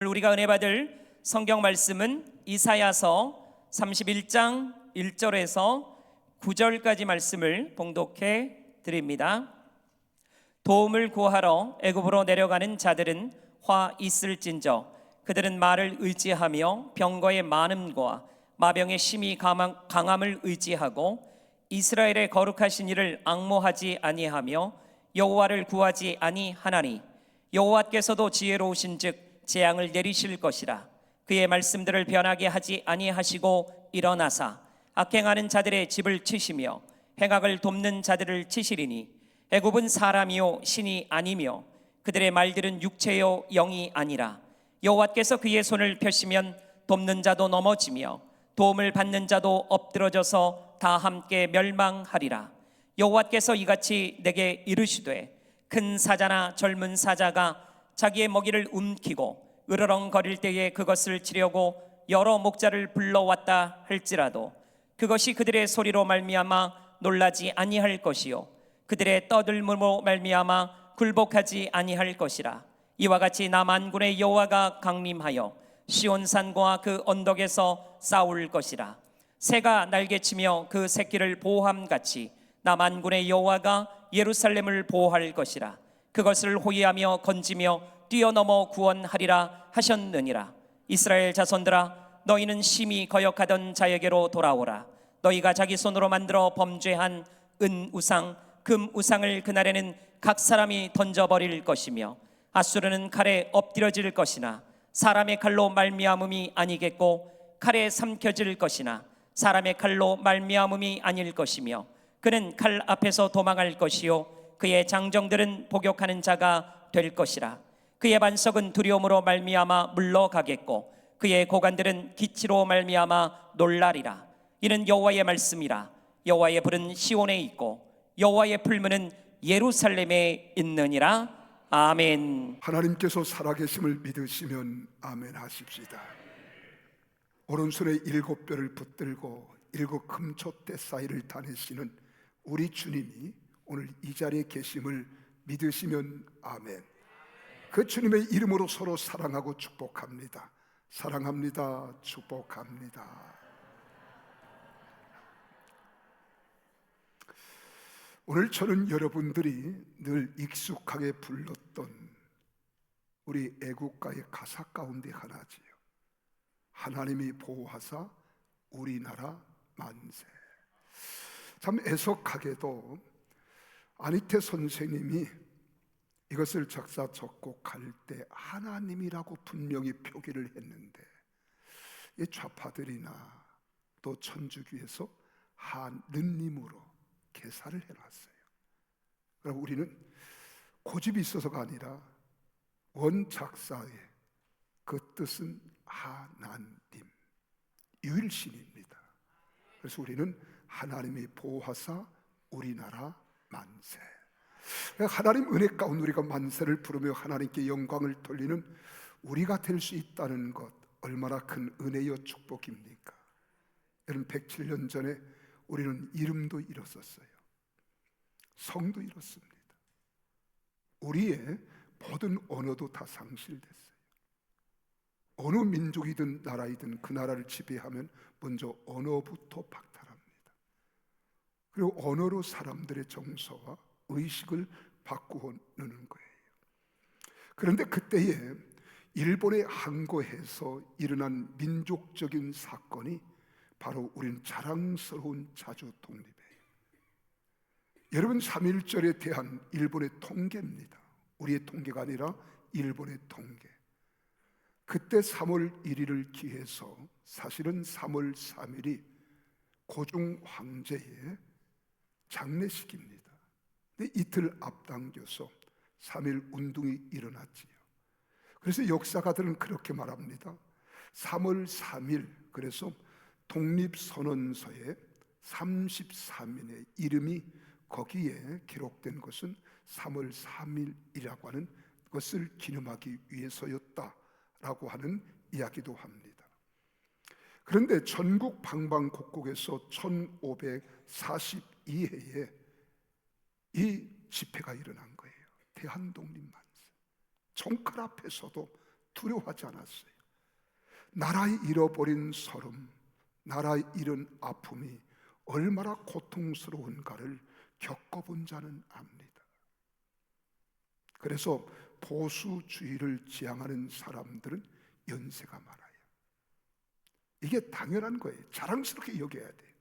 우리가 은혜 받을 성경 말씀은 이사야서 31장 1절에서 9절까지 말씀을 봉독해 드립니다. 도움을 구하러 애굽으로 내려가는 자들은 화 있을진저 그들은 말을 의지하며 병거의 많음과 마병의 심히 강함을 의지하고 이스라엘의 거룩하신 이를 앙모하지 아니하며 여호와를 구하지 아니하나니 여호와께서도 지혜로우신즉 재앙을 내리실 것이라. 그의 말씀들을 변하게 하지 아니하시고 일어나사 악행하는 자들의 집을 치시며 행악을 돕는 자들을 치시리니 애굽은 사람이요 신이 아니며 그들의 말들은 육체요 영이 아니라. 여호와께서 그의 손을 펴시면 돕는 자도 넘어지며 도움을 받는 자도 엎드러져서 다 함께 멸망하리라. 여호와께서 이같이 내게 이르시되 큰 사자나 젊은 사자가 자기의 먹이를 움키고 으르렁거릴 때에 그것을 치려고 여러 목자를 불러왔다 할지라도 그것이 그들의 소리로 말미암아 놀라지 아니할 것이요 그들의 떠들므로 말미암아 굴복하지 아니할 것이라. 이와 같이 나 만군의 여호와가 강림하여 시온산과 그 언덕에서 싸울 것이라. 새가 날개치며 그 새끼를 보호함같이 나 만군의 여호와가 예루살렘을 보호할 것이라. 그것을 호위하며 건지며 뛰어넘어 구원하리라 하셨느니라. 이스라엘 자손들아, 너희는 심히 거역하던 자에게로 돌아오라. 너희가 자기 손으로 만들어 범죄한 은 우상, 금 우상을 그날에는 각 사람이 던져버릴 것이며 아수르는 칼에 엎드려질 것이나 사람의 칼로 말미암음이 아니겠고 칼에 삼켜질 것이나 사람의 칼로 말미암음이 아닐 것이며 그는 칼 앞에서 도망할 것이요 그의 장정들은 복역하는 자가 될 것이라. 그의 반석은 두려움으로 말미암아 물러가겠고 그의 고관들은 기치로 말미암아 놀라리라. 이는 여호와의 말씀이라. 여호와의 불은 시온에 있고 여호와의 풀무는 예루살렘에 있느니라. 아멘. 하나님께서 살아계심을 믿으시면 아멘 하십시다. 오른손에 7뼈를 붙들고 7 금촛대 사이를 다니시는 우리 주님이 오늘 이 자리에 계심을 믿으시면 아멘. 그 주님의 이름으로 서로 사랑하고 축복합니다. 사랑합니다. 축복합니다. 오늘 저는 여러분들이 늘 익숙하게 불렀던 우리 애국가의 가사 가운데 하나지요. 하나님이 보호하사 우리나라 만세. 참 애석하게도 안희태 선생님이 이것을 작사 작곡할 때 하나님이라고 분명히 표기를 했는데 이 좌파들이나 또 천주교에서 하느님으로 개사를 해놨어요. 그럼 우리는 고집이 있어서가 아니라 원 작사의 그 뜻은 하나님, 유일신입니다. 그래서 우리는 하나님이 보호하사 우리나라 만세. 하나님 은혜 가운데 우리가 만세를 부르며 하나님께 영광을 돌리는 우리가 될 수 있다는 것, 얼마나 큰 은혜여 축복입니까? 여러분, 107년 전에 우리는 이름도 잃었었어요. 성도 잃었습니다. 우리의 모든 언어도 다 상실됐어요. 어느 민족이든 나라이든 그 나라를 지배하면 먼저 언어부터 박탈합니다. 그리고 언어로 사람들의 정서와 의식을 바꾸는 거예요. 그런데 그때에 일본의 항거에서 일어난 민족적인 사건이 바로 우리는 자랑스러운 자주 독립이에요. 여러분, 3.1절에 대한 일본의 통계입니다. 우리의 통계가 아니라 일본의 통계. 그때 3월 1일을 기해서 사실은 3월 3일이 고종 황제의 장례식입니다. 근데 이틀 앞당겨서 3.1 운동이 일어났지요. 그래서 역사가들은 그렇게 말합니다. 3월 3일, 그래서 독립선언서에 33인의 이름이 거기에 기록된 것은 3월 3일이라고 하는 것을 기념하기 위해서였다라고 하는 이야기도 합니다. 그런데 전국 방방곡곡에서 1542해에 이 집회가 일어난 거예요. 대한독립만세. 총칼 앞에서도 두려워하지 않았어요. 나라 잃어버린 서름, 나라 잃은 아픔이 얼마나 고통스러운가를 겪어본 자는 압니다. 그래서 보수주의를 지향하는 사람들은 연세가 많아요. 이게 당연한 거예요. 자랑스럽게 여겨야 돼요.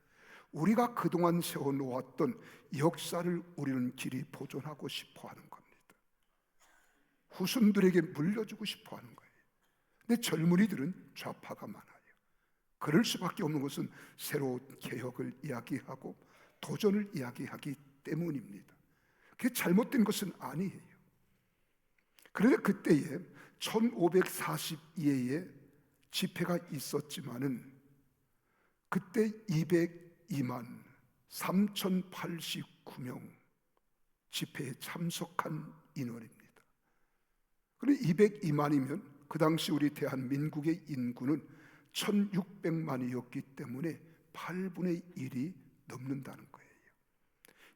우리가 그동안 세워놓았던 역사를 우리는 길이 보존하고 싶어하는 겁니다. 후손들에게 물려주고 싶어하는 거예요. 근데 젊은이들은 좌파가 많아요. 그럴 수밖에 없는 것은 새로운 개혁을 이야기하고 도전을 이야기하기 때문입니다. 그게 잘못된 것은 아니에요. 그런데 그때에 1542회에 집회가 있었지만은 그때 202만 3089명 집회에 참석한 인원입니다. 그런데 202만이면 그 당시 우리 대한민국의 인구는 1600만이었기 때문에 8분의 1이 넘는다는 거예요.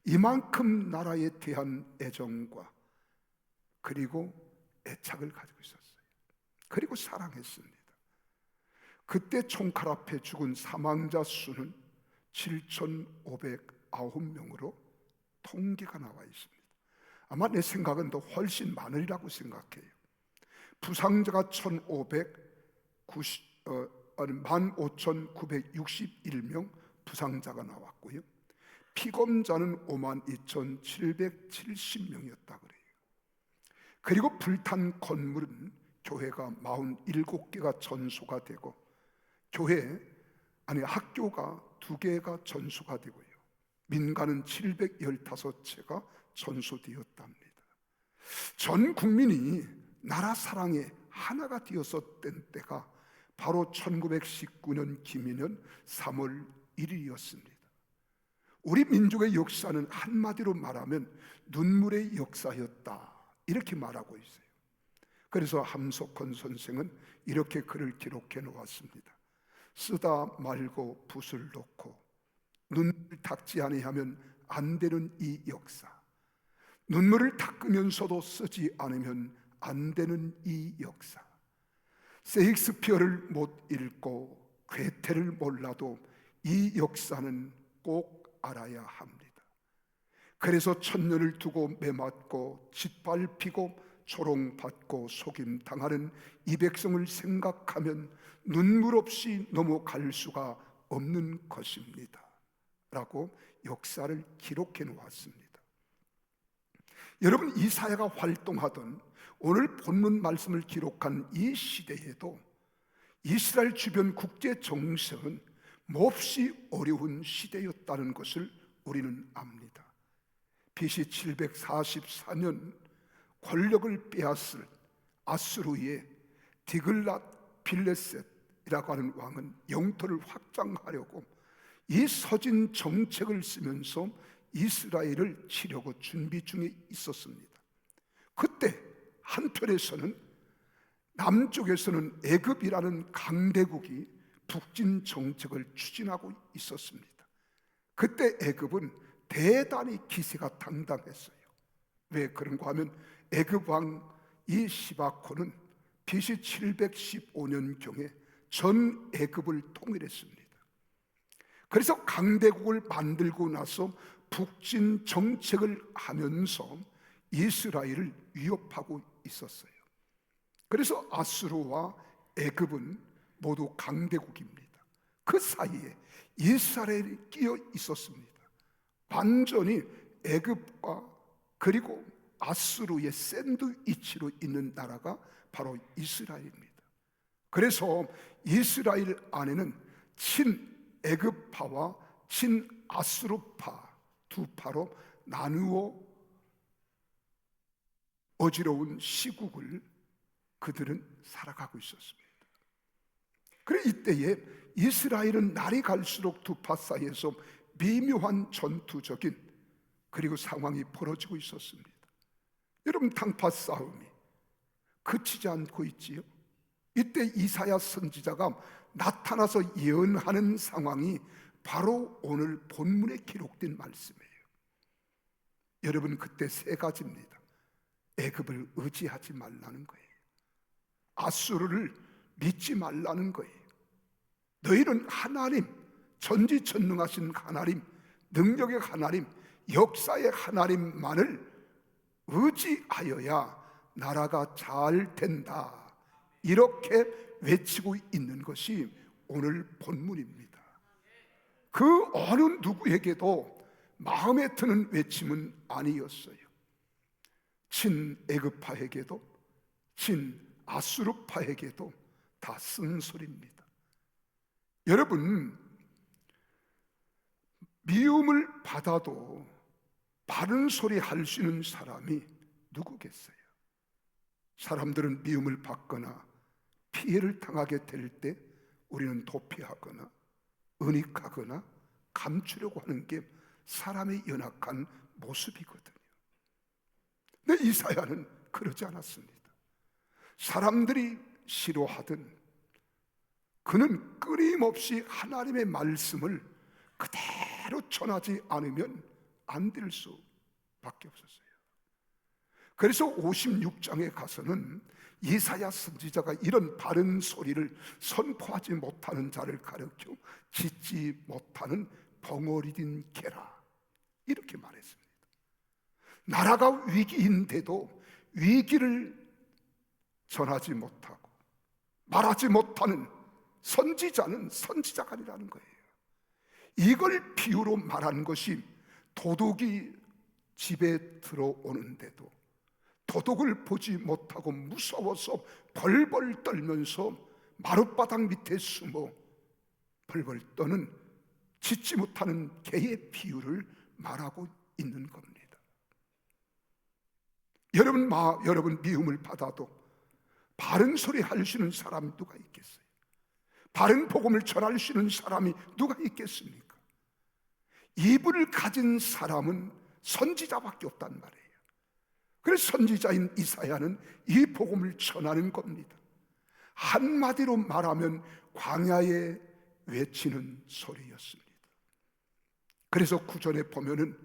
이만큼 나라에 대한 애정과 그리고 애착을 가지고 있었어요. 그리고 사랑했습니다. 그때 총칼 앞에 죽은 사망자 수는 7,509명으로 통계가 나와 있습니다. 아마 내 생각은 더 훨씬 많으리라고 생각해요. 부상자가 15,961명 부상자가 나왔고요. 피검자는 52,770명이었다 그래요. 그리고 불탄 건물은 교회가 47개가 전소가 되고 학교가 2개가 전소가 되고요. 민가는 715채가 전소되었답니다. 전 국민이 나라 사랑에 하나가 되었었던 때가 바로 1919년 기민년 3월 1일이었습니다. 우리 민족의 역사는 한마디로 말하면 눈물의 역사였다, 이렇게 말하고 있어요. 그래서 함석헌 선생은 이렇게 글을 기록해 놓았습니다. 쓰다 말고 붓을 놓고 눈물을 닦지 아니하면 안 되는 이 역사, 눈물을 닦으면서도 쓰지 않으면 안 되는 이 역사, 셰익스피어를 못 읽고 괴테를 몰라도 이 역사는 꼭 알아야 합니다. 그래서 천년을 두고 매맞고 짓밟히고 조롱받고 속임당하는 이 백성을 생각하면 눈물 없이 넘어갈 수가 없는 것입니다 라고 역사를 기록해 놓았습니다. 여러분, 이사야가 활동하던 오늘 본문 말씀을 기록한 이 시대에도 이스라엘 주변 국제 정세는 몹시 어려운 시대였다는 것을 우리는 압니다. BC 744년 권력을 빼앗을 아수르의 디글랏 빌레셋이라고 하는 왕은 영토를 확장하려고 이 서진 정책을 쓰면서 이스라엘을 치려고 준비 중에 있었습니다. 그때 한편에서는 남쪽에서는 애굽이라는 강대국이 북진 정책을 추진하고 있었습니다. 그때 애굽은 대단히 기세가 당당했어요. 왜 그런가 하면 애굽 왕 이 시바코는 BC 715년경에 전 애굽을 통일했습니다. 그래서 강대국을 만들고 나서 북진 정책을 하면서 이스라엘을 위협하고 있었어요. 그래서 아수르와 애굽은 모두 강대국입니다. 그 사이에 이스라엘이 끼어 있었습니다. 완전히 애굽과 그리고 아수르의 샌드위치로 있는 나라가 바로 이스라엘입니다. 그래서 이스라엘 안에는 친애굽파와 친아수르파 두 파로 나누어 어지러운 시국을 그들은 살아가고 있었습니다. 그래 이때에 이스라엘은 날이 갈수록 두 파 사이에서 미묘한 전투적인 그리고 상황이 벌어지고 있었습니다. 여러분, 당파 싸움이 그치지 않고 있지요. 이때 이사야 선지자가 나타나서 예언하는 상황이 바로 오늘 본문에 기록된 말씀이에요. 여러분, 그때 세 가지입니다. 애굽을 의지하지 말라는 거예요. 아수르를 믿지 말라는 거예요. 너희는 하나님, 전지전능하신 하나님, 능력의 하나님, 역사의 하나님만을 의지하여야 나라가 잘 된다, 이렇게 외치고 있는 것이 오늘 본문입니다. 그 어느 누구에게도 마음에 드는 외침은 아니었어요. 친애굽파에게도 친아수르파에게도 다 쓴소리입니다. 여러분, 미움을 받아도 바른 소리 할 수 있는 사람이 누구겠어요? 사람들은 미움을 받거나 피해를 당하게 될 때 우리는 도피하거나 은닉하거나 감추려고 하는 게 사람의 연약한 모습이거든요. 근데 이사야는 그러지 않았습니다. 사람들이 싫어하든 그는 끊임없이 하나님의 말씀을 그대로 전하지 않으면 안 될 수밖에 없었어요. 그래서 56장에 가서는 이사야 선지자가 이런 바른 소리를 선포하지 못하는 자를 가르쳐 짓지 못하는 벙어리인 개라, 이렇게 말했습니다. 나라가 위기인데도 위기를 전하지 못하고 말하지 못하는 선지자는 선지자가 아니라는 거예요. 이걸 비유로 말한 것이 도둑이 집에 들어오는데도 도둑을 보지 못하고 무서워서 벌벌 떨면서 마룻바닥 밑에 숨어 벌벌 떠는 짖지 못하는 개의 비유를 말하고 있는 겁니다. 여러분 미움을 받아도 바른 소리 할 수 있는 사람이 누가 있겠어요? 바른 복음을 전할 수 있는 사람이 누가 있겠습니까? 입을 가진 사람은 선지자밖에 없단 말이에요. 그래서 선지자인 이사야는 이 복음을 전하는 겁니다. 한마디로 말하면 광야에 외치는 소리였습니다. 그래서 구절에 보면은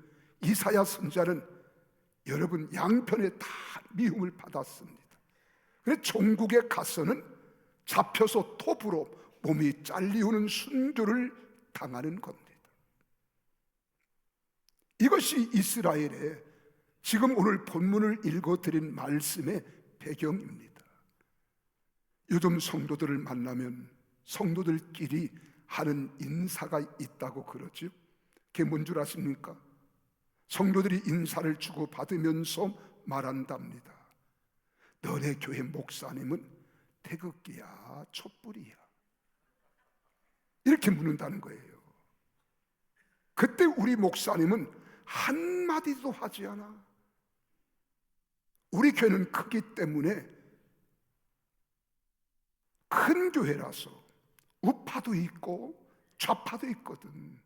이사야 선지자는 여러분 양편에 다 미움을 받았습니다. 그래서 종국에 가서는 잡혀서 톱으로 몸이 잘리우는 순교를 당하는 겁니다. 이것이 이스라엘의 지금 오늘 본문을 읽어드린 말씀의 배경입니다. 요즘 성도들을 만나면 성도들끼리 하는 인사가 있다고 그러죠. 그게 뭔 줄 아십니까? 성도들이 인사를 주고 받으면서 말한답니다. 너네 교회 목사님은 태극기야, 촛불이야? 이렇게 묻는다는 거예요. 그때 우리 목사님은 한마디도 하지 않아. 우리 교회는 크기 때문에 큰 교회라서 우파도 있고 좌파도 있거든.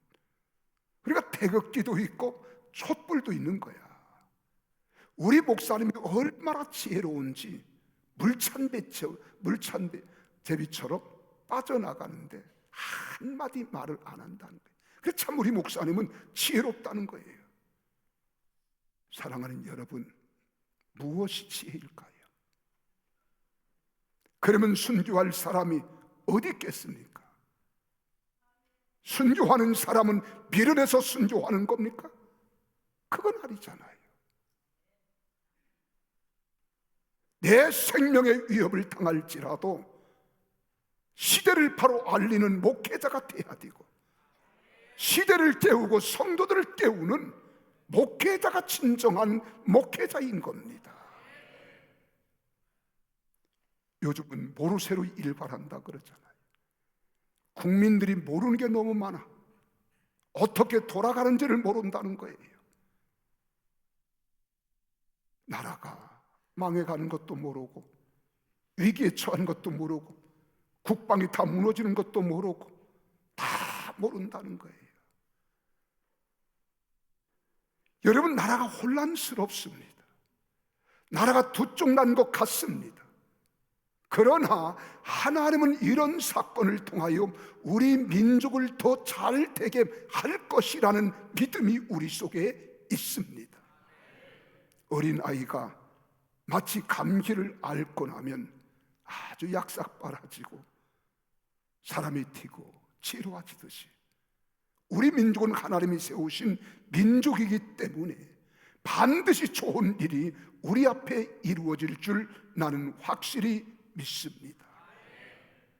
그러니까 태극기도 있고 촛불도 있는 거야. 우리 목사님이 얼마나 지혜로운지 물찬 제비처럼 빠져나가는데 한마디 말을 안 한다는 거예요. 그래서 참 우리 목사님은 지혜롭다는 거예요. 사랑하는 여러분, 무엇이 지혜일까요? 그러면 순교할 사람이 어디 있겠습니까? 순교하는 사람은 미련해서 순교하는 겁니까? 그건 아니잖아요. 내 생명의 위협을 당할지라도 시대를 바로 알리는 목회자가 돼야 되고, 시대를 깨우고 성도들을 깨우는 목회자가 진정한 목회자인 겁니다. 요즘은 모르쇠로 일발한다 그러잖아요. 국민들이 모르는 게 너무 많아. 어떻게 돌아가는지를 모른다는 거예요. 나라가 망해가는 것도 모르고 위기에 처한 것도 모르고 국방이 다 무너지는 것도 모르고 다 모른다는 거예요. 여러분, 나라가 혼란스럽습니다. 나라가 두 쪽 난 것 같습니다. 그러나 하나님은 이런 사건을 통하여 우리 민족을 더 잘 되게 할 것이라는 믿음이 우리 속에 있습니다. 어린아이가 마치 감기를 앓고 나면 아주 약삭빠라지고 사람이 튀고 지루해지듯이 우리 민족은 하나님이 세우신 민족이기 때문에 반드시 좋은 일이 우리 앞에 이루어질 줄 나는 확실히 믿습니다.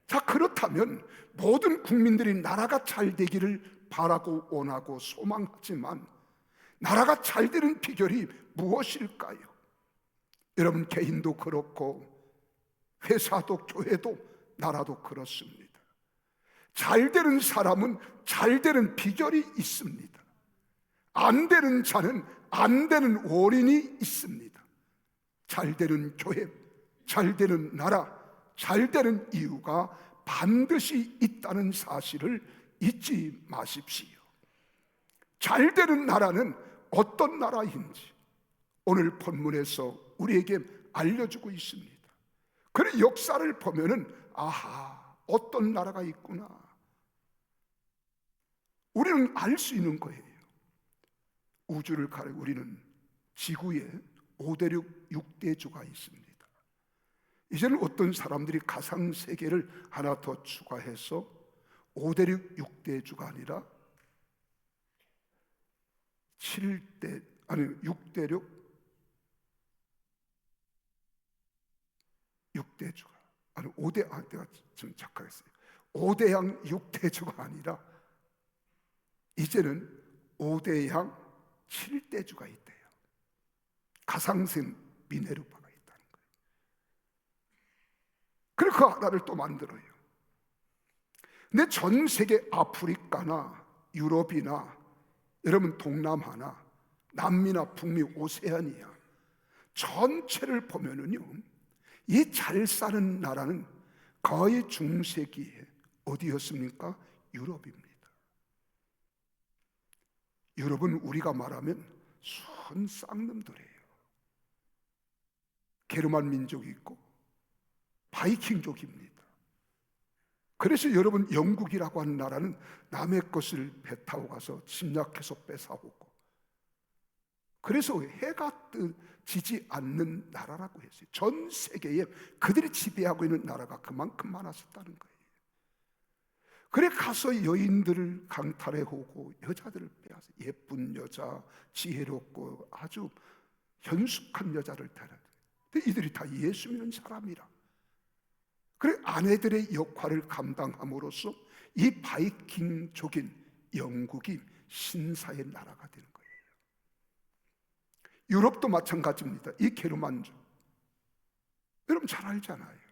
자, 그렇다면 모든 국민들이 나라가 잘 되기를 바라고 원하고 소망하지만 나라가 잘 되는 비결이 무엇일까요? 여러분, 개인도 그렇고 회사도 교회도 나라도 그렇습니다. 잘 되는 사람은 잘 되는 비결이 있습니다. 안 되는 자는 안 되는 원인이 있습니다. 잘 되는 교회, 잘 되는 나라, 잘 되는 이유가 반드시 있다는 사실을 잊지 마십시오. 잘 되는 나라는 어떤 나라인지 오늘 본문에서 우리에게 알려주고 있습니다. 그 역사를 보면은 아하, 어떤 나라가 있구나, 우리는 알 수 있는 거예요. 우주를 가리고 우리는 지구에 5대륙 6대주가 있습니다. 이제는 어떤 사람들이 가상세계를 하나 더 추가해서 5대륙 6대주가 아니라 6대륙 6대주가 아니 5대 내가 지금 착각했어요. 5대양 6대주가 아니라 이제는 5대양 7대주가 있대요. 가상생 미네르바가 있다는 거예요. 그리고 그 하나를 또 만들어요. 근데 전 세계 아프리카나 유럽이나 여러분 동남아나 남미나 북미 오세아니아 전체를 보면은요, 이 잘 사는 나라는 거의 중세기에 어디였습니까? 유럽입니다. 유럽은 우리가 말하면 순 쌍놈들이에요. 게르만 민족이 있고 바이킹족입니다. 그래서 여러분, 영국이라고 하는 나라는 남의 것을 배 타고 가서 침략해서 뺏어오고, 그래서 해가 뜨지 않는 나라라고 했어요. 전 세계에 그들이 지배하고 있는 나라가 그만큼 많았었다는 거예요. 그래 가서 여인들을 강탈해오고 여자들을 빼앗아 예쁜 여자, 지혜롭고 아주 현숙한 여자를 데려다. 근데 이들이 다 예수 믿는 사람이라. 그래 아내들의 역할을 감당함으로써 이 바이킹족인 영국이 신사의 나라가 되는 거예요. 유럽도 마찬가지입니다. 이 게르만족, 여러분 잘 알잖아요.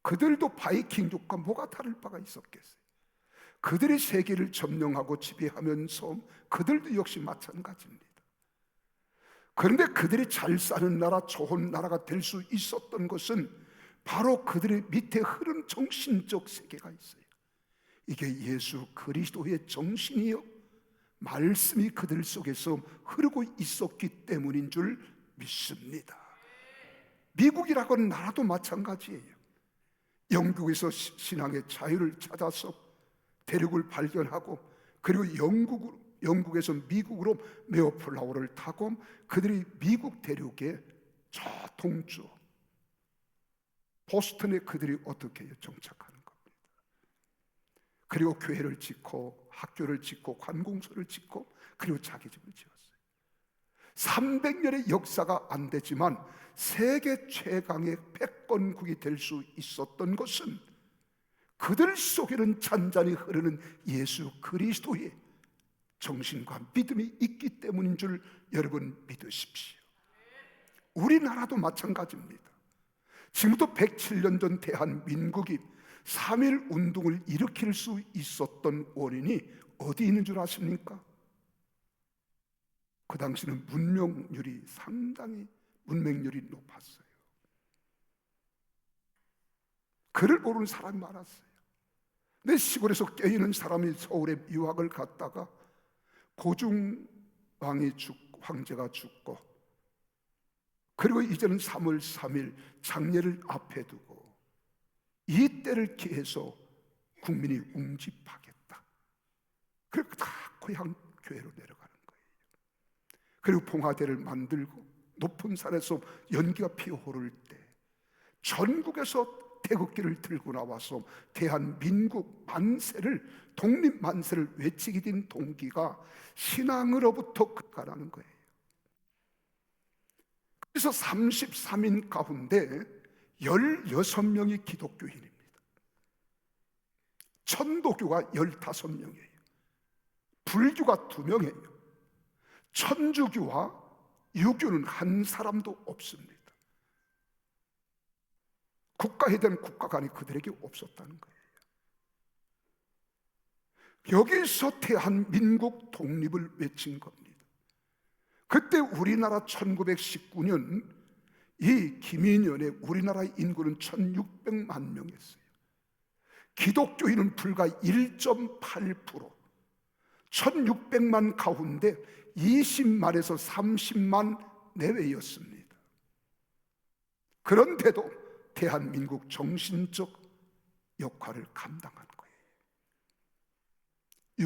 그들도 바이킹족과 뭐가 다를 바가 있었겠어요? 그들이 세계를 점령하고 지배하면서 그들도 역시 마찬가지입니다. 그런데 그들이 잘 사는 나라, 좋은 나라가 될 수 있었던 것은 바로 그들의 밑에 흐른 정신적 세계가 있어요. 이게 예수 그리스도의 정신이요, 말씀이 그들 속에서 흐르고 있었기 때문인 줄 믿습니다. 미국이라고 하는 나라도 마찬가지예요. 영국에서 신앙의 자유를 찾아서 대륙을 발견하고, 그리고 영국에서 미국으로 메어플라워를 타고 그들이 미국 대륙의 저 동쪽 보스턴에 그들이 어떻게 해요? 정착하는 겁니다. 그리고 교회를 짓고 학교를 짓고 관공서를 짓고 그리고 자기 집을 지었어요. 300년의 역사가 안 되지만 세계 최강의 패권국이 될 수 있었던 것은 그들 속에는 잔잔히 흐르는 예수 그리스도의 정신과 믿음이 있기 때문인 줄 여러분 믿으십시오. 우리나라도 마찬가지입니다. 지금부터 107년 전 대한민국이 3.1 운동을 일으킬 수 있었던 원인이 어디 있는 줄 아십니까? 그 당시는 상당히 문맹률이 높았어요. 글을 모르는 사람이 많았어요. 내 시골에서 깨어있는 사람이 서울에 유학을 갔다가 고중 황제가 죽고, 그리고 이제는 3월 3일 장례를 앞에 두고 이 때를 기해서 국민이 웅집하겠다. 그리고 다 고향 교회로 내려가는 거예요. 그리고 봉화대를 만들고 높은 산에서 연기가 피어오를 때 전국에서 태극기를 들고 나와서 대한민국 만세를, 독립 만세를 외치게 된 동기가 신앙으로부터 가라는 거예요. 그래서 33인 가운데 16명이 기독교인입니다. 천도교가 15명이에요. 불교가 2명이에요. 천주교와 유교는 한 사람도 없습니다. 국가에 대한 국가관이 그들에게 없었다는 거예요. 여기서 대한민국 독립을 외친 겁니다. 그때 우리나라 1919년 이 김인년에 우리나라 인구는 1600만 명이었어요. 기독교인은 불과 1.8%, 1600만 가운데 20만에서 30만 내외였습니다. 그런데도 대한민국 정신적 역할을 감당한 거예요.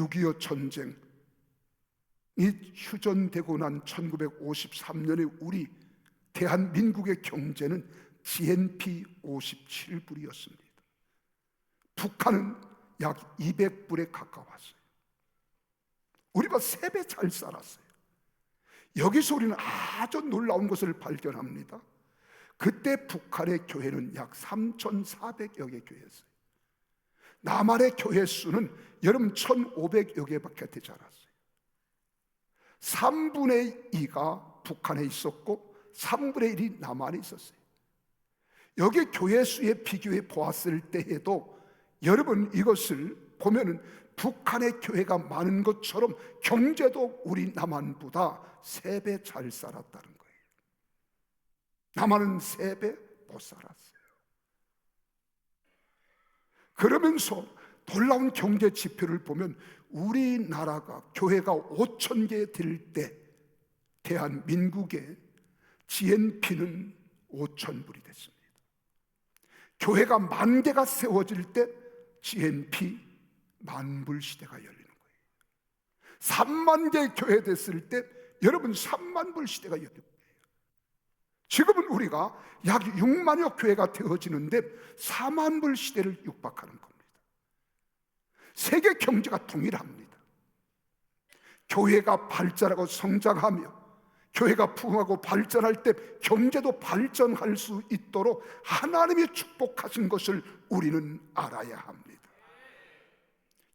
6.25 전쟁이 휴전되고 난 1953년에 우리 대한민국의 경제는 GNP 57불이었습니다. 북한은 약 200불에 가까웠어요. 우리가 3배 잘 살았어요. 여기서 우리는 아주 놀라운 것을 발견합니다. 그때 북한의 교회는 약 3,400여 개 교회였어요. 남한의 교회 수는 여러분 1,500여 개밖에 되지 않았어요. 3분의 2가 북한에 있었고 3분의 1이 남한에 있었어요. 여기 교회 수에 비교해 보았을 때에도 여러분 이것을 보면은 북한의 교회가 많은 것처럼 경제도 우리 남한보다 3배 잘 살았다는 거예요. 남한은 3배 못 살았어요. 그러면서 놀라운 경제 지표를 보면 우리나라가 교회가 5,000개 될 때 대한민국의 GNP는 5,000불이 됐습니다. 교회가 10,000개가 세워질 때 GNP 10,000불 시대가 열리는 거예요. 3만 개 교회 됐을 때 여러분 3만 불 시대가 열리는 거예요. 지금은 우리가 약 6만여 교회가 되어지는데 4만 불 시대를 육박하는 겁니다. 세계 경제가 동일합니다. 교회가 발전하고 성장하며 교회가 부흥하고 발전할 때 경제도 발전할 수 있도록 하나님이 축복하신 것을 우리는 알아야 합니다.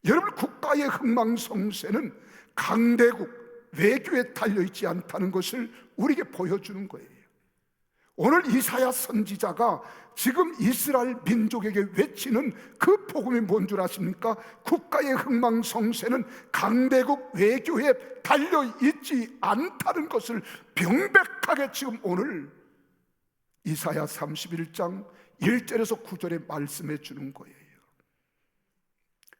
여러분, 국가의 흥망성쇠는 강대국 외교에 달려있지 않다는 것을 우리에게 보여주는 거예요. 오늘 이사야 선지자가 지금 이스라엘 민족에게 외치는 그 복음이 뭔 줄 아십니까? 국가의 흥망성쇠는 강대국 외교에 달려있지 않다는 것을 명백하게 지금 오늘 이사야 31장 1절에서 9절에 말씀해 주는 거예요.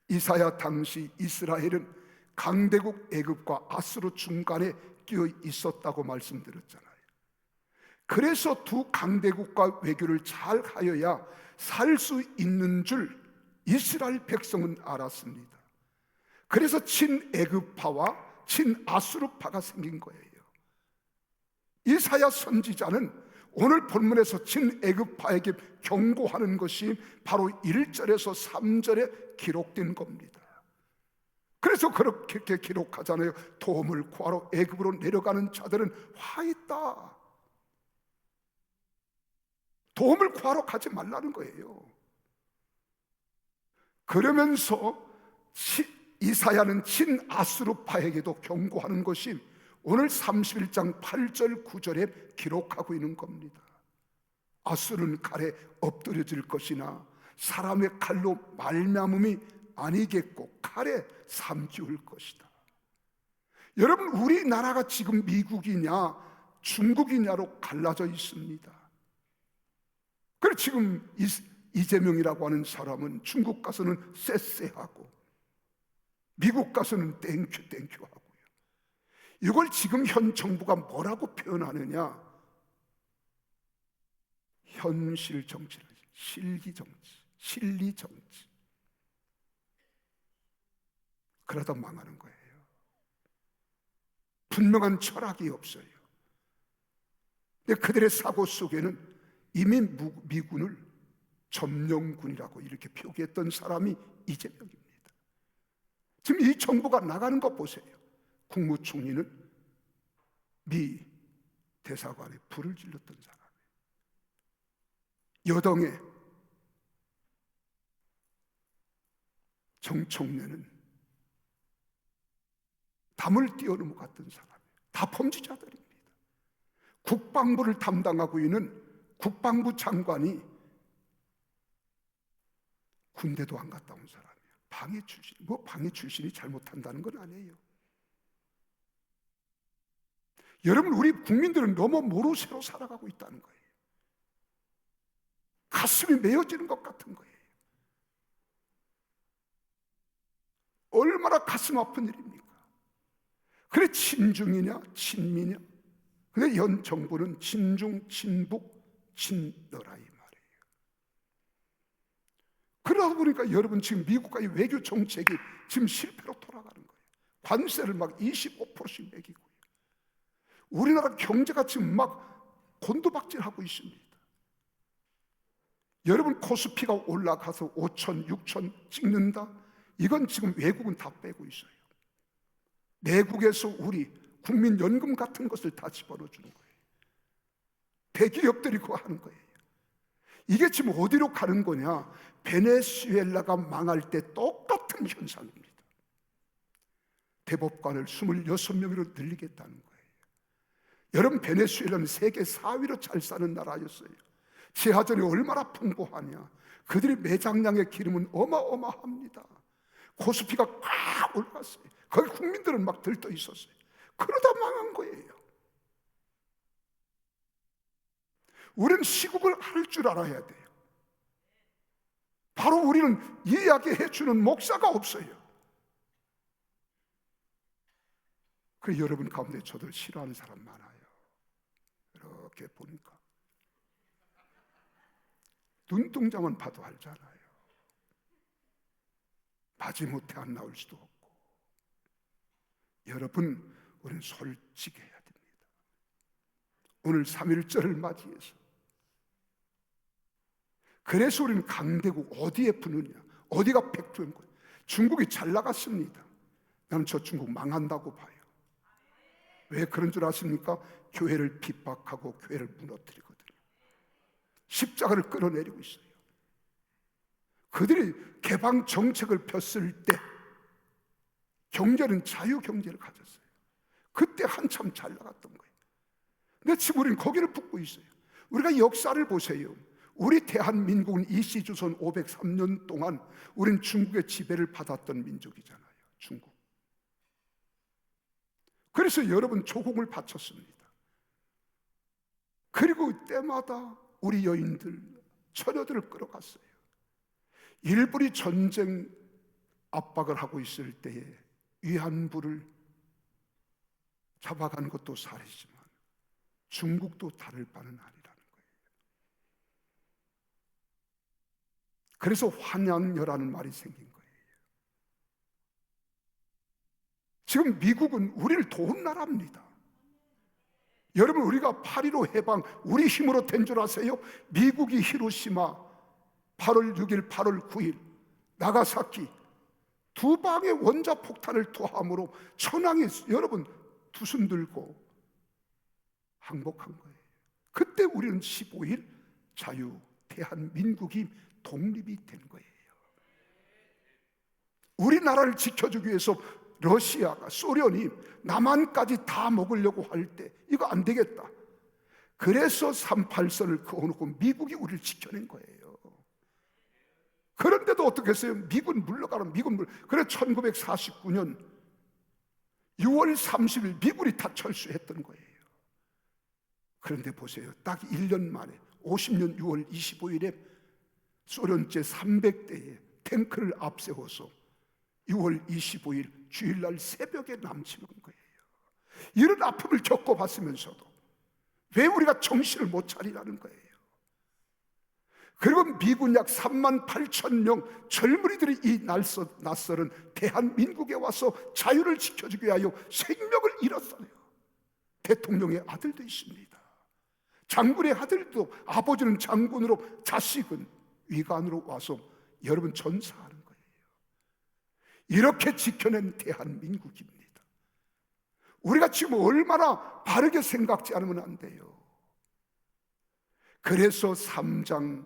이사야 당시 이스라엘은 강대국 애굽과 아수르 중간에 끼어 있었다고 말씀드렸잖아요. 그래서 두 강대국과 외교를 잘 하여야 살 수 있는 줄 이스라엘 백성은 알았습니다. 그래서 친애굽파와 친아수르파가 생긴 거예요. 이사야 선지자는 오늘 본문에서 친애굽파에게 경고하는 것이 바로 1절에서 3절에 기록된 겁니다. 그래서 그렇게 기록하잖아요. 도움을 구하러 애굽으로 내려가는 자들은 화 있다. 도움을 구하러 가지 말라는 거예요. 그러면서 이사야는 친아수르파에게도 경고하는 것이 오늘 31장 8절 9절에 기록하고 있는 겁니다. 아수르는 칼에 엎드려질 것이나 사람의 칼로 말미암음이 아니겠고 칼에 삼키울 것이다. 여러분, 우리나라가 지금 미국이냐 중국이냐로 갈라져 있습니다. 그래서 지금 이재명이라고 하는 사람은 중국 가서는 쎄쎄하고 미국 가서는 땡큐 하고요. 이걸 지금 현 정부가 뭐라고 표현하느냐? 현실 정치, 실기 정치, 실리 정치. 그러다 망하는 거예요. 분명한 철학이 없어요. 근데 그들의 사고 속에는 이미 미군을 점령군이라고 이렇게 표기했던 사람이 이재명입니다. 지금 이 정부가 나가는 거 보세요. 국무총리는 미 대사관에 불을 질렀던 사람이에요. 여당의 정청래는 담을 뛰어넘어갔던 사람이에요. 다 범죄자들입니다. 국방부를 담당하고 있는 국방부 장관이 군대도 안 갔다 온 사람이에요. 방해 출신. 뭐 방해 출신이 잘못한다는 건 아니에요. 여러분, 우리 국민들은 너무 모르쇠로 살아가고 있다는 거예요. 가슴이 메어지는 것 같은 거예요. 얼마나 가슴 아픈 일입니까? 그래, 친중이냐 친미냐? 근데 현 정부는 친중, 친북, 친너라 이 말이에요. 그러다 보니까 여러분, 지금 미국과의 외교 정책이 지금 실패로 돌아가는 거예요. 관세를 막 25%씩 매기고요. 우리나라 경제가 지금 막 곤두박질하고 있습니다. 여러분, 코스피가 올라가서 5천, 6천 찍는다? 이건 지금 외국은 다 빼고 있어요. 내국에서 우리 국민연금 같은 것을 다 집어넣어주는 거예요. 대기업들이 그거 하는 거예요. 이게 지금 어디로 가는 거냐? 베네수엘라가 망할 때 똑같은 현상입니다. 대법관을 26명으로 늘리겠다는 거예요. 여러분, 베네수엘라는 세계 4위로 잘 사는 나라였어요. 재화전이 얼마나 풍부하냐. 그들의 매장량의 기름은 어마어마합니다. 코스피가 꽉 올라갔어요. 거기 국민들은 막 들떠 있었어요. 그러다 망한 거예요. 우리는 시국을 알 줄 알아야 돼요. 바로 우리는 이야기해 주는 목사가 없어요. 그래서 여러분 가운데 저도 싫어하는 사람 많아요. 이렇게 보니까 눈동자만 봐도 알잖아요. 마지못해 안 나올 수도 없고. 여러분, 우리는 솔직해야 됩니다. 오늘 3.1절을 맞이해서, 그래서 우리는 강대국 어디에 붙느냐, 어디가 백조인 거예요. 중국이 잘 나갔습니다. 나는 저 중국 망한다고 봐요. 왜 그런 줄 아십니까? 교회를 핍박하고 교회를 무너뜨리거든요. 십자가를 끌어내리고 있어요. 그들이 개방 정책을 폈을 때 경제는 자유 경제를 가졌어요. 그때 한참 잘 나갔던 거예요. 근데 지금 우리는 거기를 붙고 있어요. 우리가 역사를 보세요. 우리 대한민국은 이시조선 503년 동안 우린 중국의 지배를 받았던 민족이잖아요. 중국. 그래서 여러분, 조공을 바쳤습니다. 그리고 때마다 우리 여인들, 처녀들을 끌어갔어요. 일본이 전쟁 압박을 하고 있을 때에 위안부를 잡아간 것도 사실이지만 중국도 다를 바는 아니라는 거예요. 그래서 환양여라는 말이 생긴 거예요. 지금 미국은 우리를 도운 나라입니다. 여러분, 우리가 8.15 해방 우리 힘으로 된 줄 아세요? 미국이 히로시마 8월 6일, 8월 9일 나가사키 두 방의 원자폭탄을 투함으로 천황이 여러분 두순 들고 항복한 거예요. 그때 우리는 15일 자유 대한민국이 독립이 된 거예요. 우리나라를 지켜주기 위해서 러시아가, 소련이 남한까지 다 먹으려고 할 때 이거 안 되겠다. 그래서 38선을 그어놓고 미국이 우리를 지켜낸 거예요. 그런데도 어떻게 했어요? 미군 물러가라, 그래 1949년 6월 30일 미군이 다 철수했던 거예요. 그런데 보세요. 딱 1년 만에 50년 6월 25일에 소련 제300대에 탱크를 앞세워서 6월 25일 주일날 새벽에 남침한 거예요. 이런 아픔을 겪어봤으면서도 왜 우리가 정신을 못 차리라는 거예요. 그리고 미군 약 38,000명 젊은이들이 이 낯설은 대한민국에 와서 자유를 지켜주기 위하여 생명을 잃었어요. 대통령의 아들도 있습니다. 장군의 아들도, 아버지는 장군으로 자식은 위관으로 와서 여러분 전사하는 거예요. 이렇게 지켜낸 대한민국입니다. 우리가 지금 얼마나 바르게 생각지 않으면 안 돼요. 그래서 3절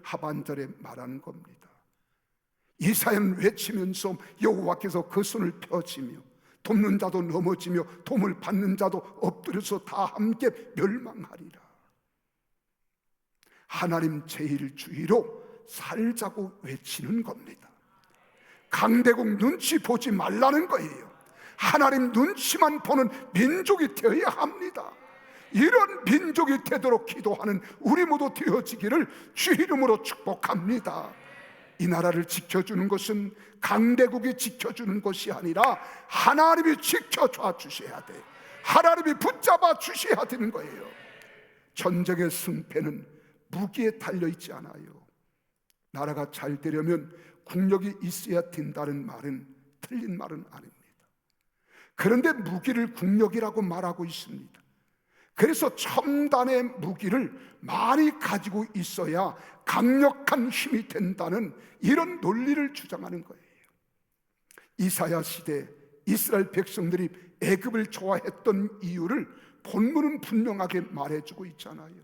하반절에 말하는 겁니다. 이사야는 외치면서 여호와께서 그 손을 펴시며 돕는 자도 넘어지며 도움을 받는 자도 엎드려서 다 함께 멸망하리라. 하나님 제1주의로 살자고 외치는 겁니다. 강대국 눈치 보지 말라는 거예요. 하나님 눈치만 보는 민족이 되어야 합니다. 이런 민족이 되도록 기도하는 우리 모두 되어지기를 주 이름으로 축복합니다. 이 나라를 지켜주는 것은 강대국이 지켜주는 것이 아니라 하나님이 지켜줘 주셔야 돼요. 하나님이 붙잡아 주셔야 되는 거예요. 전쟁의 승패는 무기에 달려있지 않아요. 나라가 잘 되려면 국력이 있어야 된다는 말은 틀린 말은 아닙니다. 그런데 무기를 국력이라고 말하고 있습니다. 그래서 첨단의 무기를 많이 가지고 있어야 강력한 힘이 된다는 이런 논리를 주장하는 거예요. 이사야 시대 이스라엘 백성들이 애굽을 좋아했던 이유를 본문은 분명하게 말해주고 있잖아요.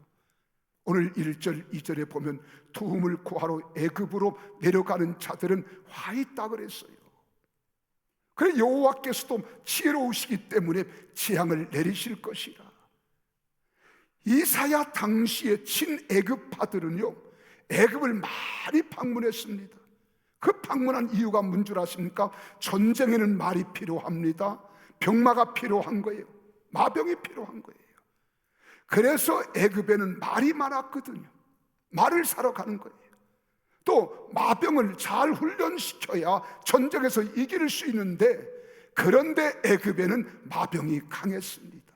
오늘 1절 2절에 보면 도움을 구하러 애굽으로 내려가는 자들은 화 있다 그랬어요. 그래 여호와께서도 지혜로우시기 때문에 재앙을 내리실 것이라. 이사야 당시의 친애굽파들은요 애굽을 많이 방문했습니다. 그 방문한 이유가 뭔 줄 아십니까? 전쟁에는 말이 필요합니다. 병마가 필요한 거예요. 마병이 필요한 거예요. 그래서 애굽에는 말이 많았거든요. 말을 사러 가는 거예요. 또 마병을 잘 훈련시켜야 전쟁에서 이길 수 있는데, 그런데 애굽에는 마병이 강했습니다.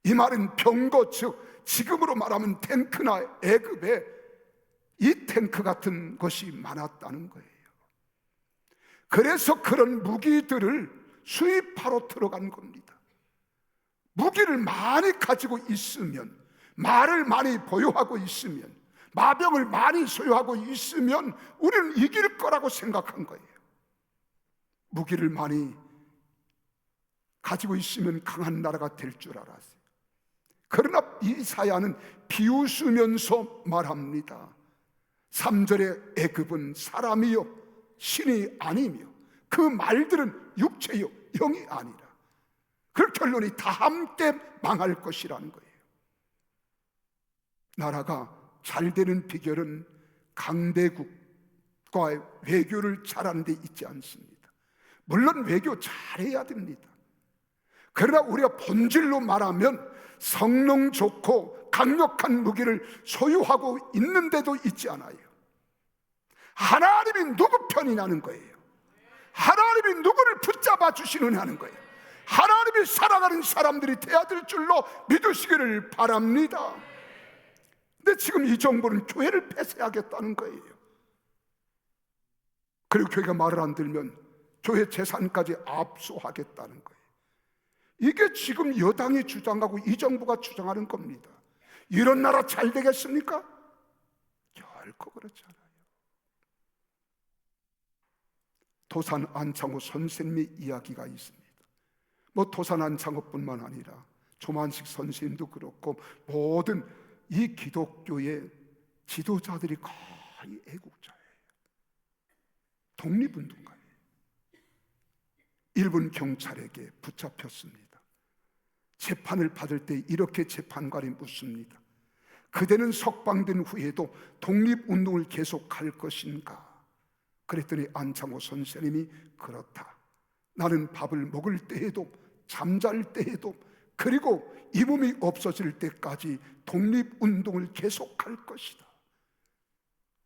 이 말은 병거, 즉 지금으로 말하면 탱크나 애굽에 이 탱크 같은 것이 많았다는 거예요. 그래서 그런 무기들을 수입하러 들어간 겁니다. 무기를 많이 가지고 있으면, 말을 많이 보유하고 있으면, 마병을 많이 소유하고 있으면 우리는 이길 거라고 생각한 거예요. 무기를 많이 가지고 있으면 강한 나라가 될 줄 알았어요. 그러나 이사야는 비웃으면서 말합니다. 3절에 애굽은 사람이요 신이 아니며 그 말들은 육체요 영이 아니라. 그 결론이 다 함께 망할 것이라는 거예요. 나라가 잘 되는 비결은 강대국과 외교를 잘하는 데 있지 않습니다. 물론 외교 잘해야 됩니다. 그러나 우리가 본질로 말하면 성능 좋고 강력한 무기를 소유하고 있는데도 있지 않아요. 하나님이 누구 편이냐는 거예요. 하나님이 누구를 붙잡아 주시느냐는 거예요. 하나님이 살아가는 사람들이 돼야 될 줄로 믿으시기를 바랍니다. 근데 지금 이 정부는 교회를 폐쇄하겠다는 거예요. 그리고 교회가 말을 안 들면 교회 재산까지 압수하겠다는 거예요. 이게 지금 여당이 주장하고 이 정부가 주장하는 겁니다. 이런 나라 잘 되겠습니까? 결코 그렇지 않아요. 도산 안창호 선생님의 이야기가 있습니다. 뭐 도산 안창호뿐만 아니라 조만식 선생님도 그렇고 모든 이 기독교의 지도자들이 거의 애국자예요. 독립운동가예요. 일본 경찰에게 붙잡혔습니다. 재판을 받을 때 이렇게 재판관이 묻습니다. 그대는 석방된 후에도 독립운동을 계속할 것인가? 그랬더니 안창호 선생님이 그렇다. 나는 밥을 먹을 때에도 잠잘 때에도 그리고 이 몸이 없어질 때까지 독립운동을 계속할 것이다.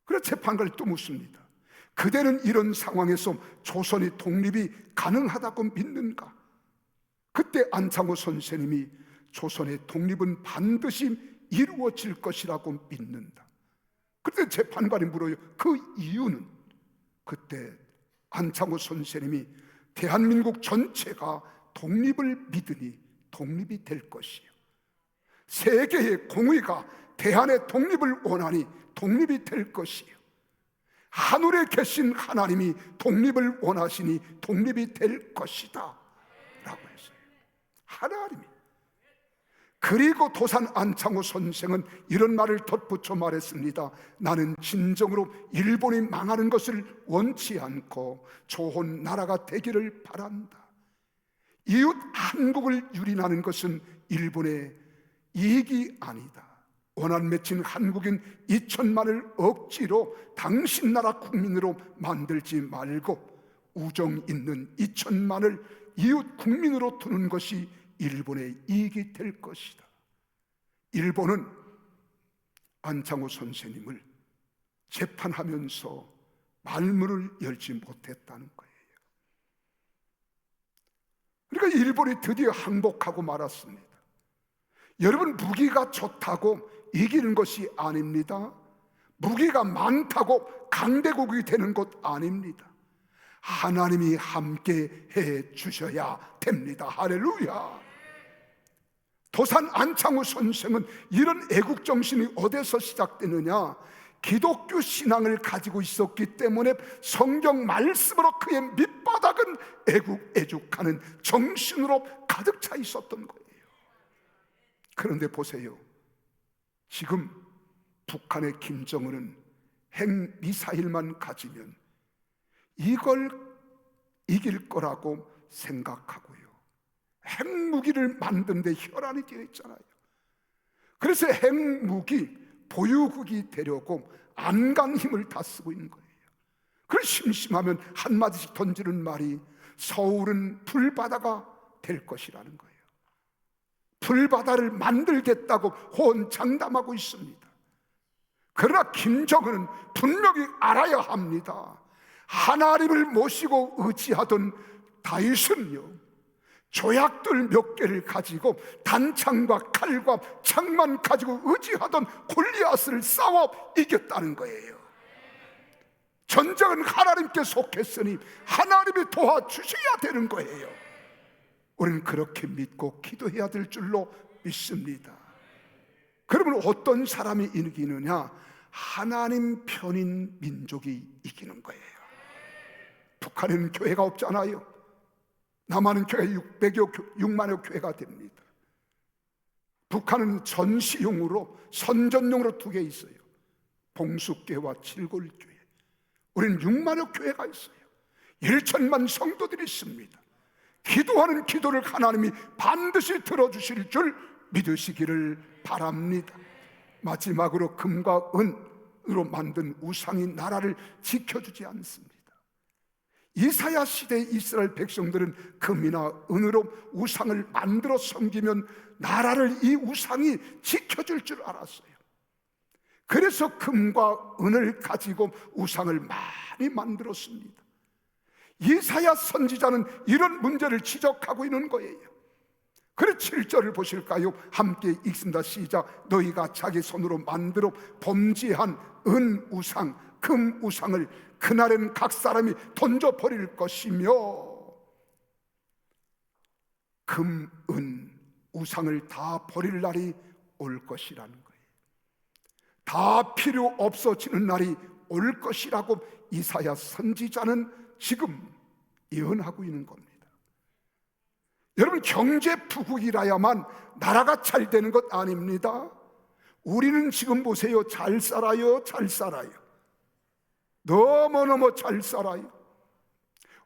그래서 재판관이 또 묻습니다. 그대는 이런 상황에서 조선의 독립이 가능하다고 믿는가? 그때 안창호 선생님이 조선의 독립은 반드시 이루어질 것이라고 믿는다. 그때 재판관이 물어요. 그 이유는? 그때 안창호 선생님이 대한민국 전체가 독립을 믿으니 독립이 될 것이요, 세계의 공의가 대한의 독립을 원하니 독립이 될 것이요, 하늘에 계신 하나님이 독립을 원하시니 독립이 될 것이다 라고 했어요. 하나님이. 그리고 도산 안창호 선생은 이런 말을 덧붙여 말했습니다. 나는 진정으로 일본이 망하는 것을 원치 않고 좋은 나라가 되기를 바란다. 이웃 한국을 유린하는 것은 일본의 이익이 아니다. 원한 맺힌 한국인 2천만을 억지로 당신 나라 국민으로 만들지 말고 우정 있는 2천만을 이웃 국민으로 두는 것이 일본의 이익이 될 것이다. 일본은 안창호 선생님을 재판하면서 말문을 열지 못했다는 거예요. 그러니까 일본이 드디어 항복하고 말았습니다. 여러분, 무기가 좋다고 이기는 것이 아닙니다. 무기가 많다고 강대국이 되는 것 아닙니다. 하나님이 함께 해 주셔야 됩니다. 할렐루야. 도산 안창호 선생은 이런 애국정신이 어디서 시작되느냐, 기독교 신앙을 가지고 있었기 때문에 성경 말씀으로 그의 밑바닥은 애국애죽하는 정신으로 가득 차 있었던 거예요. 그런데 보세요, 지금 북한의 김정은은 핵미사일만 가지면 이걸 이길 거라고 생각하고요, 핵무기를 만드는 데 혈안이 되어 있잖아요. 그래서 핵무기 보유국이 되려고 안간 힘을 다 쓰고 있는 거예요. 그래서 심심하면 한마디씩 던지는 말이 서울은 불바다가 될 것이라는 거예요. 불바다를 만들겠다고 호언장담하고 있습니다. 그러나 김정은은 분명히 알아야 합니다. 하나님을 모시고 의지하던 다윗은요, 조약들 몇 개를 가지고 단창과 칼과 창만 가지고 의지하던 골리앗을 싸워 이겼다는 거예요. 전쟁은 하나님께 속했으니 하나님이 도와주셔야 되는 거예요. 우리는 그렇게 믿고 기도해야 될 줄로 믿습니다. 그러면 어떤 사람이 이기느냐? 하나님 편인 민족이 이기는 거예요. 북한에는 교회가 없잖아요. 남한은 교회 6만여 교회가 됩니다. 북한은 전시용으로, 선전용으로 2개 있어요. 봉숙교회와 칠골교회. 우리는 6만여 교회가 있어요. 1천만 성도들이 있습니다. 기도하는 기도를 하나님이 반드시 들어주실 줄 믿으시기를 바랍니다. 마지막으로 금과 은으로 만든 우상이 나라를 지켜주지 않습니다. 이사야 시대 이스라엘 백성들은 금이나 은으로 우상을 만들어 섬기면 나라를 이 우상이 지켜줄 줄 알았어요. 그래서 금과 은을 가지고 우상을 많이 만들었습니다. 이사야 선지자는 이런 문제를 지적하고 있는 거예요. 그래 7절을 보실까요? 함께 읽습니다. 시작. 너희가 자기 손으로 만들어 범죄한 은 우상, 금 우상을 그날엔 각 사람이 던져버릴 것이며, 금, 은, 우상을 다 버릴 날이 올 것이라는 거예요. 다 필요 없어지는 날이 올 것이라고 이사야 선지자는 지금 예언하고 있는 겁니다. 여러분, 경제 부국이라야만 나라가 잘 되는 것 아닙니다. 우리는 지금 보세요. 잘 살아요. 잘 살아요. 너무너무 잘 살아요.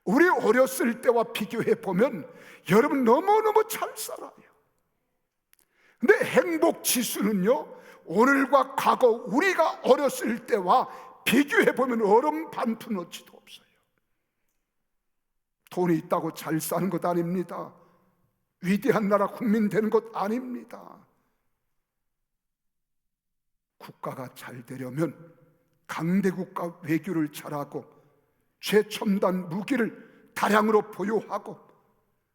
우리 어렸을 때와 비교해 보면 여러분 너무너무 잘 살아요. 근데 행복 지수는요, 오늘과 과거 우리가 어렸을 때와 비교해 보면 얼음 반 푼어치도 없어요. 돈이 있다고 잘 사는 것 아닙니다. 위대한 나라 국민 되는 것 아닙니다. 국가가 잘 되려면 강대국가 외교를 잘하고 최첨단 무기를 다량으로 보유하고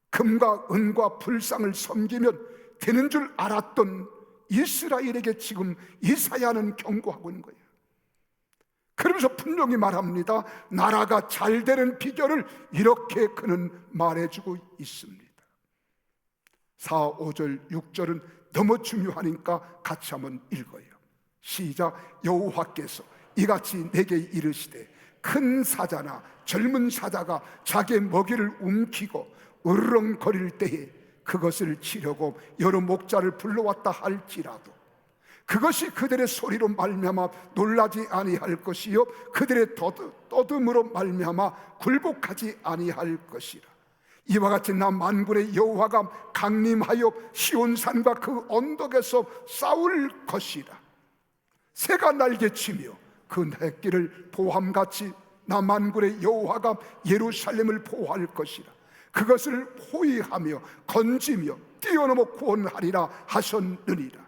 금과 은과 불상을 섬기면 되는 줄 알았던 이스라엘에게 지금 이사야는 경고하고 있는 거예요. 그러면서 분명히 말합니다. 나라가 잘 되는 비결을 이렇게 그는 말해주고 있습니다. 4, 5절, 6절은 너무 중요하니까 같이 한번 읽어요. 시작. 여호와께서 이같이 내게 이르시되 큰 사자나 젊은 사자가 자기의 먹이를 움키고 으르렁거릴 때에 그것을 치려고 여러 목자를 불러왔다 할지라도 그것이 그들의 소리로 말미암아 놀라지 아니할 것이요 그들의 떠듬으로 말미암아 굴복하지 아니할 것이라. 이와 같이 나 만군의 여호와가 강림하여 시온산과 그 언덕에서 싸울 것이라. 새가 날개치며 그 새끼를 보함같이 나 만군의 여호와가 예루살렘을 보호할 것이라. 그것을 호위하며 건지며 뛰어넘어 구원하리라 하셨느니라.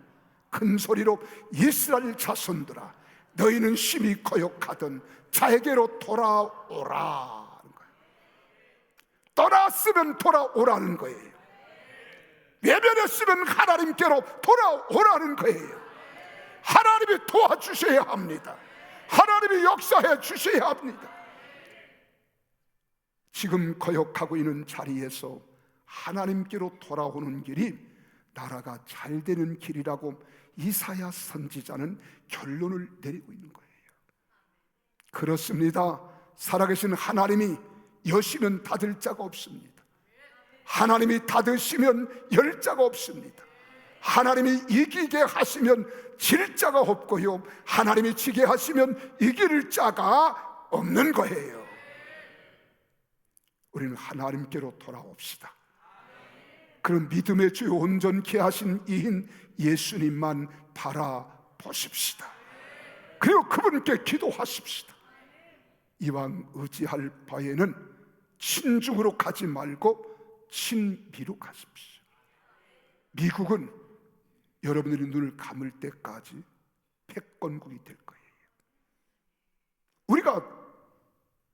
큰 소리로 이스라엘 자손들아 너희는 심히 거역하던 자에게로 돌아오라. 떠났으면 돌아오라는 거예요. 외면했으면 하나님께로 돌아오라는 거예요. 하나님이 도와주셔야 합니다. 하나님이 역사해 주셔야 합니다. 지금 거역하고 있는 자리에서 하나님께로 돌아오는 길이 나라가 잘 되는 길이라고 이사야 선지자는 결론을 내리고 있는 거예요. 그렇습니다. 살아계신 하나님이 여시면 닫을 자가 없습니다. 하나님이 닫으시면 열 자가 없습니다. 하나님이 이기게 하시면 질 자가 없고요, 하나님이 지게 하시면 이길 자가 없는 거예요. 우리는 하나님께로 돌아옵시다. 그런 믿음의 주 온전케 하신 이인 예수님만 바라보십시다. 그리고 그분께 기도하십시다. 이왕 의지할 바에는 친중으로 가지 말고 친미로 가십시오. 미국은 여러분들이 눈을 감을 때까지 패권국이 될 거예요. 우리가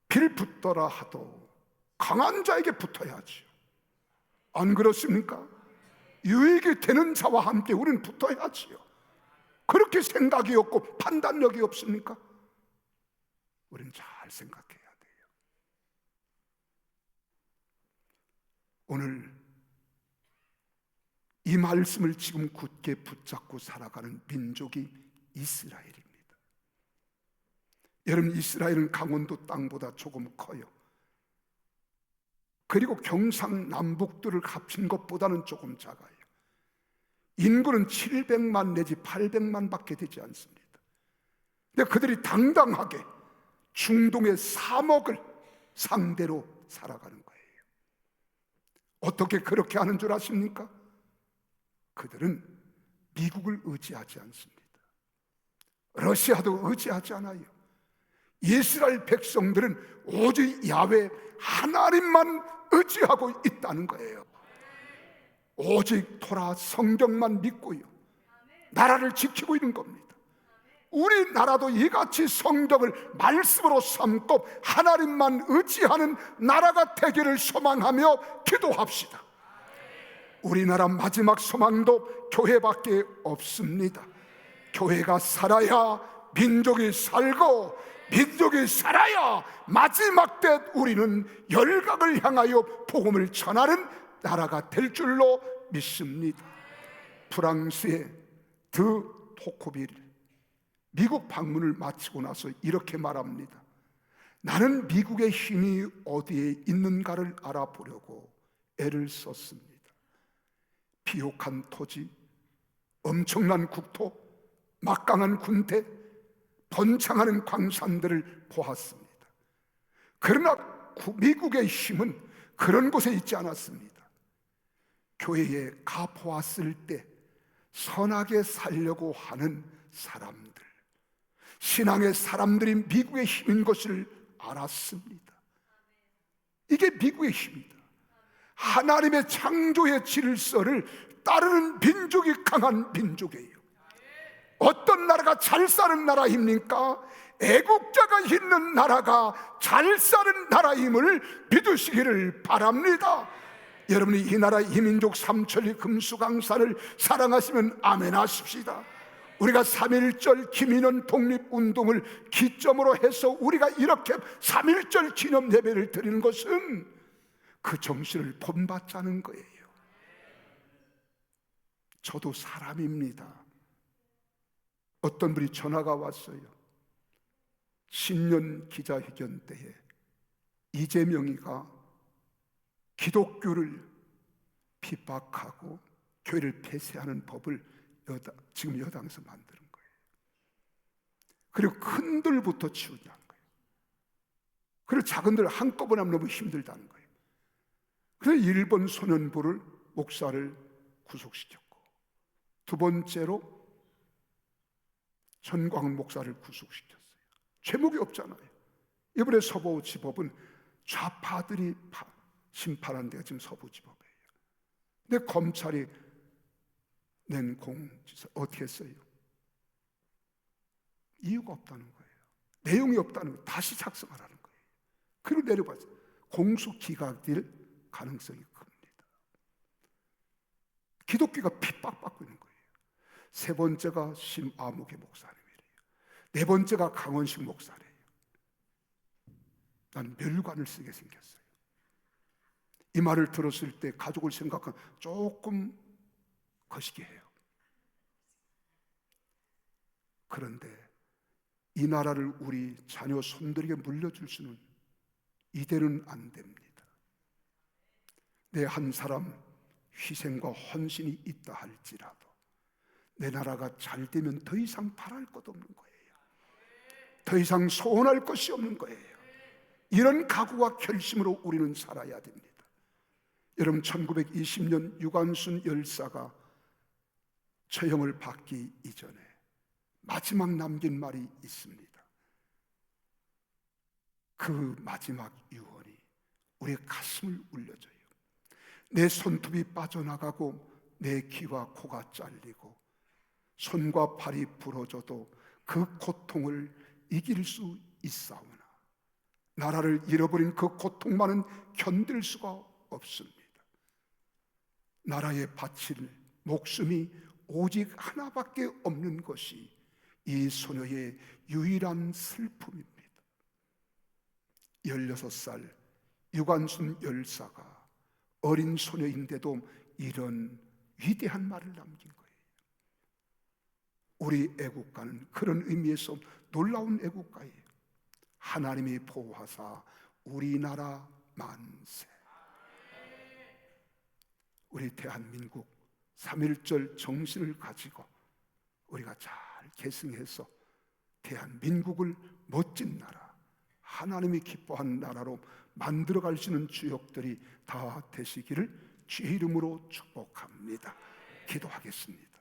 빌붙더라 하도 강한 자에게 붙어야지요. 안 그렇습니까? 유익이 되는 자와 함께 우리는 붙어야지요. 그렇게 생각이 없고 판단력이 없습니까? 우리는 잘 생각해야 돼요. 오늘 이 말씀을 지금 굳게 붙잡고 살아가는 민족이 이스라엘입니다. 여러분, 이스라엘은 강원도 땅보다 조금 커요. 그리고 경상남북들을 합친 것보다는 조금 작아요. 인구는 700만 내지 800만 밖에 되지 않습니다. 근데 그들이 당당하게 중동의 3억을 상대로 살아가는 거예요. 어떻게 그렇게 하는 줄 아십니까? 그들은 미국을 의지하지 않습니다. 러시아도 의지하지 않아요. 이스라엘 백성들은 오직 야훼 하나님만 의지하고 있다는 거예요. 오직 토라 성경만 믿고요, 나라를 지키고 있는 겁니다. 우리나라도 이같이 성경을 말씀으로 삼고 하나님만 의지하는 나라가 되기를 소망하며 기도합시다. 우리나라 마지막 소망도 교회밖에 없습니다. 교회가 살아야 민족이 살고, 민족이 살아야 마지막 때 우리는 열강을 향하여 복음을 전하는 나라가 될 줄로 믿습니다. 프랑스의 드 토코빌 미국 방문을 마치고 나서 이렇게 말합니다. 나는 미국의 힘이 어디에 있는가를 알아보려고 애를 썼습니다. 비옥한 토지, 엄청난 국토, 막강한 군대, 번창하는 광산들을 보았습니다. 그러나 미국의 힘은 그런 곳에 있지 않았습니다. 교회에 가보았을 때 선하게 살려고 하는 사람들, 신앙의 사람들이 미국의 힘인 것을 알았습니다. 이게 미국의 힘이다. 하나님의 창조의 질서를 따르는 민족이 강한 민족이에요. 어떤 나라가 잘 사는 나라입니까? 애국자가 있는 나라가 잘 사는 나라임을 믿으시기를 바랍니다. 여러분이 이 나라 이민족 삼천리 금수강산을 사랑하시면 아멘 하십시다. 우리가 3.1절 김인원 독립운동을 기점으로 해서 우리가 이렇게 3.1절 기념 예배를 드리는 것은 그 정신을 본받자는 거예요. 저도 사람입니다. 어떤 분이 전화가 왔어요. 신년 기자회견 때에 이재명이가 기독교를 핍박하고 교회를 폐쇄하는 법을 지금 여당에서 만드는 거예요. 그리고 큰들부터 치우자는 거예요. 그리고 작은들 한꺼번에 하면 너무 힘들다는 거예요. 그래서 일본 소년부를 목사를 구속시켰고, 두 번째로 전광훈 목사를 구속시켰어요. 죄목이 없잖아요. 이번에 서부지법은 좌파들이 심판한 데가 지금 서부지법이에요. 근데 검찰이 낸 공지서 어떻게 했어요? 이유가 없다는 거예요. 내용이 없다는 거예요. 다시 작성하라는 거예요. 그리고 내려봤어요. 공소 기각될 가능성이 큽니다. 기독교가 핍박받고 있는 거예요. 세 번째가 심아무개 목사님이래요. 네 번째가 강원식 목사래요. 난 멸관을 쓰게 생겼어요. 이 말을 들었을 때 가족을 생각하면 조금 거시기 해요. 그런데 이 나라를 우리 자녀 손들에게 물려줄 수는 이대로는 안 됩니다. 내 한 사람 희생과 헌신이 있다 할지라도 내 나라가 잘 되면 더 이상 바랄 것 없는 거예요. 더 이상 소원할 것이 없는 거예요. 이런 각오와 결심으로 우리는 살아야 됩니다. 여러분, 1920년 유관순 열사가 처형을 받기 이전에 마지막 남긴 말이 있습니다. 그 마지막 유언이 우리의 가슴을 울려줘요. 내 손톱이 빠져나가고 내 귀와 코가 잘리고 손과 발이 부러져도 그 고통을 이길 수 있사오나 나라를 잃어버린 그 고통만은 견딜 수가 없습니다. 나라에 바칠 목숨이 오직 하나밖에 없는 것이 이 소녀의 유일한 슬픔입니다. 16살 유관순 열사가 어린 소녀인데도 이런 위대한 말을 남긴 거예요. 우리 애국가는 그런 의미에서 놀라운 애국가예요. 하나님이 보호하사 우리나라 만세. 우리 대한민국 3.1절 정신을 가지고 우리가 잘 계승해서 대한민국을 멋진 나라, 하나님이 기뻐하는 나라로 만들어 갈 수 있는 주역들이 다 되시기를 주의 이름으로 축복합니다. 기도하겠습니다.